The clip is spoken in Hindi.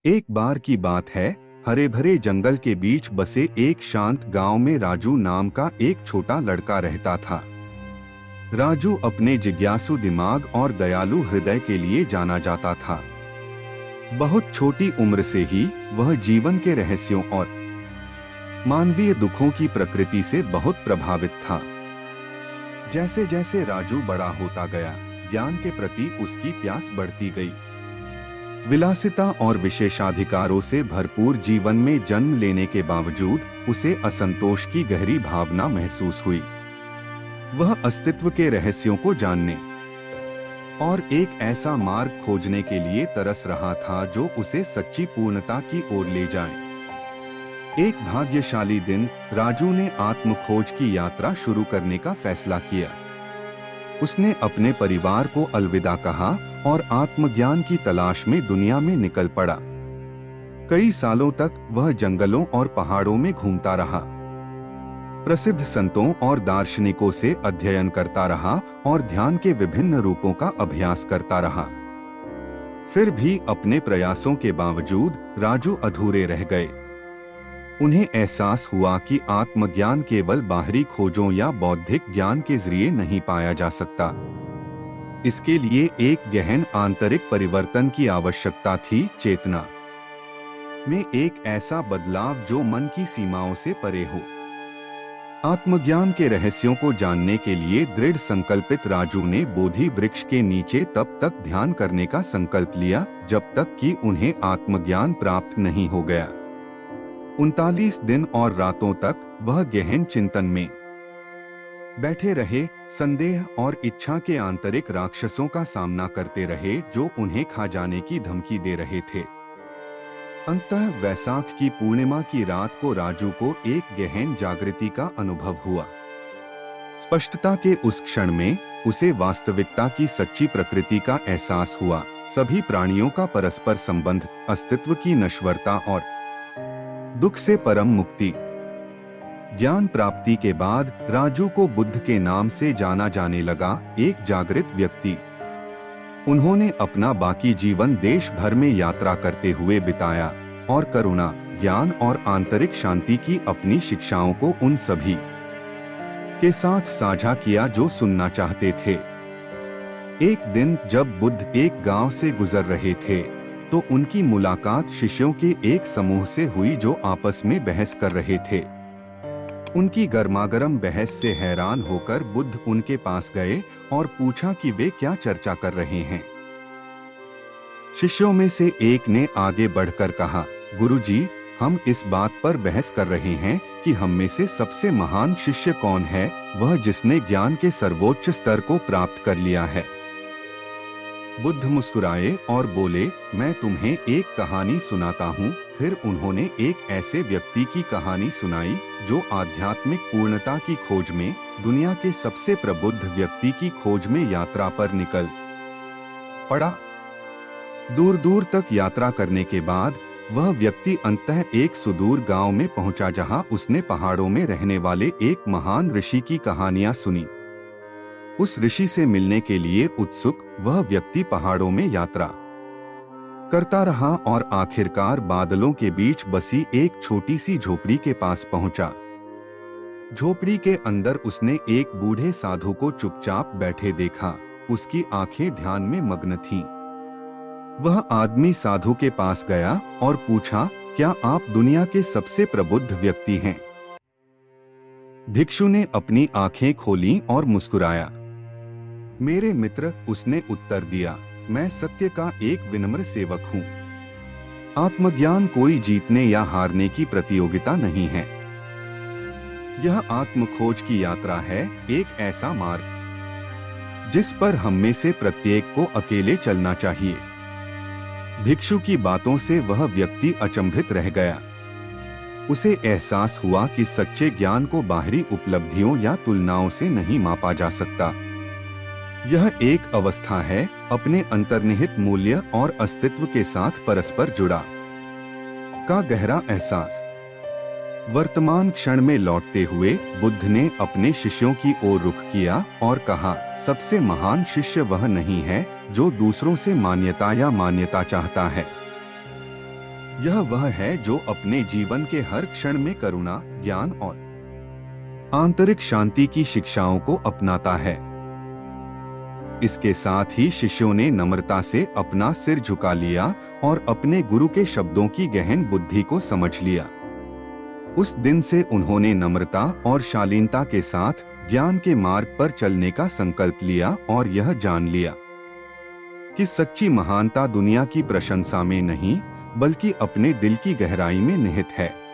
एक बार की बात है, हरे भरे जंगल के बीच बसे एक शांत गांव में राजू नाम का एक छोटा लड़का रहता था। राजू अपने जिज्ञासु दिमाग और दयालु हृदय के लिए जाना जाता था। बहुत छोटी उम्र से ही वह जीवन के रहस्यों और मानवीय दुखों की प्रकृति से बहुत प्रभावित था। जैसे जैसे राजू बड़ा होता गया, ज्ञान के प्रति उसकी प्यास बढ़ती गई। विलासिता और विशेषाधिकारों से भरपूर जीवन में जन्म लेने के बावजूद उसे असंतोष की गहरी भावना महसूस हुई। वह अस्तित्व के रहस्यों को जानने और एक ऐसा मार्ग खोजने के लिए तरस रहा था जो उसे सच्ची पूर्णता की ओर ले जाए। एक भाग्यशाली दिन राजू ने आत्मखोज की यात्रा शुरू करने का फैसला किया। उसने अपने परिवार को अलविदा कहा और आत्मज्ञान की तलाश में दुनिया में निकल पड़ा। कई सालों तक वह जंगलों और पहाड़ों में घूमता रहा, प्रसिद्ध संतों और दार्शनिकों से अध्ययन करता रहा और ध्यान के विभिन्न रूपों का अभ्यास करता रहा। फिर भी अपने प्रयासों के बावजूद राजू अधूरे रह गए। उन्हें एहसास हुआ कि आत्मज्ञान केवल बाहरी खोजों या बौद्धिक ज्ञान के जरिए नहीं पाया जा सकता। इसके लिए एक गहन आंतरिक परिवर्तन की आवश्यकता थी, चेतना में एक ऐसा बदलाव जो मन की सीमाओं से परे हो। आत्मज्ञान के रहस्यों को जानने के लिए दृढ़ संकल्पित राजू ने बोधि वृक्ष के नीचे तब तक ध्यान करने का संकल्प लिया जब तक कि उन्हें आत्मज्ञान प्राप्त नहीं हो गया। 39 दिन और रातों तक वह गहन चिंतन में बैठे रहे, संदेह और इच्छा के आंतरिक राक्षसों का सामना करते रहे जो उन्हें खा जाने की धमकी दे रहे थे। अंततः वैसाख की पूर्णिमा की रात को राजू को एक गहन जागृति का अनुभव हुआ। स्पष्टता के उस क्षण में उसे वास्तविकता की सच्ची प्रकृति का एहसास हुआ। सभी प्राणियों का परस्पर संबंध, अस्तित्व की नश्वरता और दुख से परम मुक्ति। ज्ञान प्राप्ति के बाद राजू को बुद्ध के नाम से जाना जाने लगा, एक जागृत व्यक्ति। उन्होंने अपना बाकी जीवन देश भर में यात्रा करते हुए बिताया और करुणा, ज्ञान और आंतरिक शांति की अपनी शिक्षाओं को उन सभी के साथ साझा किया जो सुनना चाहते थे। एक दिन जब बुद्ध एक गांव से गुजर रहे थे तो उनकी मुलाकात शिष्यों के एक समूह से हुई जो आपस में बहस कर रहे थे। उनकी गर्मागर्म बहस से हैरान होकर बुद्ध उनके पास गए और पूछा कि वे क्या चर्चा कर रहे हैं। शिष्यों में से एक ने आगे बढ़कर कहा, गुरुजी, हम इस बात पर बहस कर रहे हैं कि हम में से सबसे महान शिष्य कौन है, वह जिसने ज्ञान के सर्वोच्च स्तर को प्राप्त कर लिया है। बुद्ध मुस्कुराए और बोले, मैं तुम्हें एक कहानी सुनाता हूँ। फिर उन्होंने एक ऐसे व्यक्ति की कहानी सुनाई जो आध्यात्मिक पूर्णता की खोज में, दुनिया के सबसे प्रबुद्ध व्यक्ति की खोज में यात्रा पर निकल पड़ा। दूर दूर तक यात्रा करने के बाद वह व्यक्ति अंततः एक सुदूर गांव में पहुंचा जहां उसने पहाड़ों में रहने वाले एक महान ऋषि की कहानियां सुनी। उस ऋषि से मिलने के लिए उत्सुक वह व्यक्ति पहाड़ों में यात्रा करता रहा और आखिरकार बादलों के बीच बसी एक छोटी सी झोपड़ी के पास पहुंचा। झोपड़ी के अंदर उसने एक बूढ़े साधु को चुपचाप बैठे देखा। उसकी आंखें ध्यान में मग्न थीं। वह आदमी साधु के पास गया और पूछा, क्या आप दुनिया के सबसे प्रबुद्ध व्यक्ति हैं? भिक्षु ने अपनी आंखें खोलीं और मुस्कुराया। मेरे मित्र, उसने उत्तर दिया, मैं सत्य का एक विनम्र सेवक हूँ। आत्मज्ञान कोई जीतने या हारने की प्रतियोगिता नहीं है। यह आत्मखोज की यात्रा है, एक ऐसा मार्ग जिस पर हम में से प्रत्येक को अकेले चलना चाहिए। भिक्षु की बातों से वह व्यक्ति अचंभित रह गया। उसे एहसास हुआ कि सच्चे ज्ञान को बाहरी उपलब्धियों या तुलनाओं से नहीं मापा जा सकता। यह एक अवस्था है, अपने अंतर्निहित मूल्य और अस्तित्व के साथ परस्पर जुड़ा का गहरा एहसास। वर्तमान क्षण में लौटते हुए बुद्ध ने अपने शिष्यों की ओर रुख किया और कहा, सबसे महान शिष्य वह नहीं है जो दूसरों से मान्यता या मान्यता चाहता है। यह वह है जो अपने जीवन के हर क्षण में करुणा, ज्ञान और आंतरिक शांति की शिक्षाओं को अपनाता है। इसके साथ ही शिष्यों ने नम्रता से अपना सिर झुका लिया और अपने गुरु के शब्दों की गहन बुद्धि को समझ लिया। उस दिन से उन्होंने नम्रता और शालीनता के साथ ज्ञान के मार्ग पर चलने का संकल्प लिया और यह जान लिया कि सच्ची महानता दुनिया की प्रशंसा में नहीं, बल्कि अपने दिल की गहराई में निहित है।